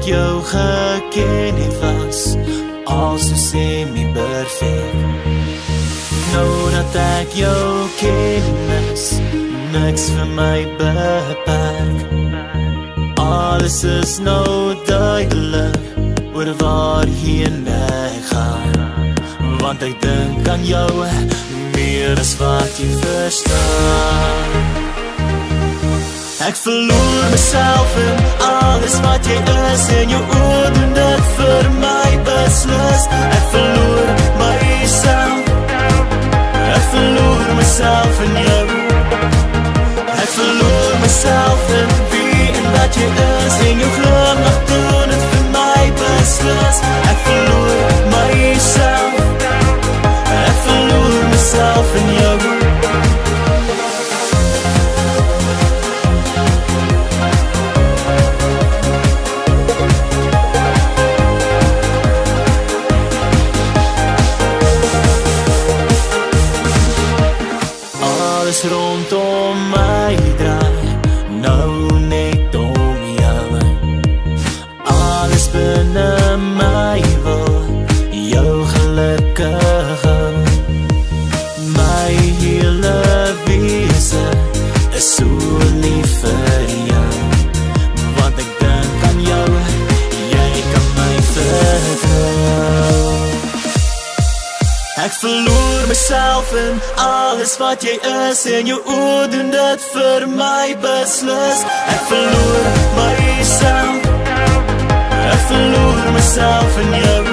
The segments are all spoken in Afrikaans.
ek jou geken het was al so semi-perfect. Nou dat ek jou ken is niks vir my beperk. Alles is nou duidelik oor waarheen ek gaan, want ek dink aan jou meer as wat jy verstaan. Ek verloor myself in alles wat jy is, en jou oor doen dit vir my beslis. Ek verloor myself, ek verloor myself in jou. Ek verloor myself in wie en wat jy is, en jou glimlach doen dit vir my beslis. Ek verloor myself, ek verloor myself in jou. Alles rondom my draai nou net om jou. Alles binne my wil jou gelukkig hou. My hele wese is so lief vir jou, want ek dink aan jou, jy kan my vertrou. Ek verloor myself in alles wat jy is, en jou oor doen dit vir my beslis. Ek verloor myself, ek verloor myself in jou.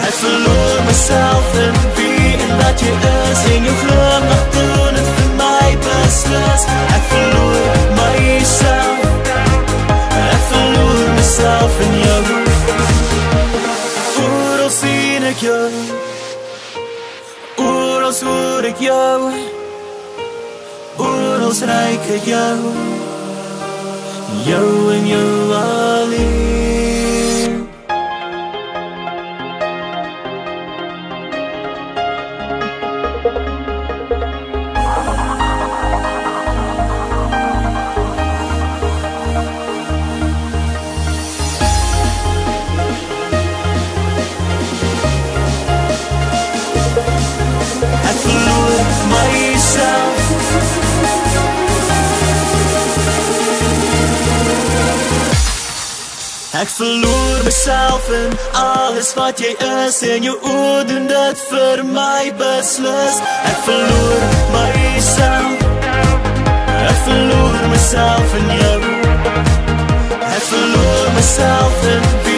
Ek verloor myself in wie en wat jy is, en jou glimlach doen dit vir my beslis. Ek verloor myself, ek verloor myself in jou. Oral sien ek jou, oral hoor ek jou, oral ryk ek jou, jou en jou alleen. Ek verloor myself in alles wat jy is, en jou oor doen dit vir my beslis. Ek verloor myself, ek verloor myself in jou. Ek verloor myself in wie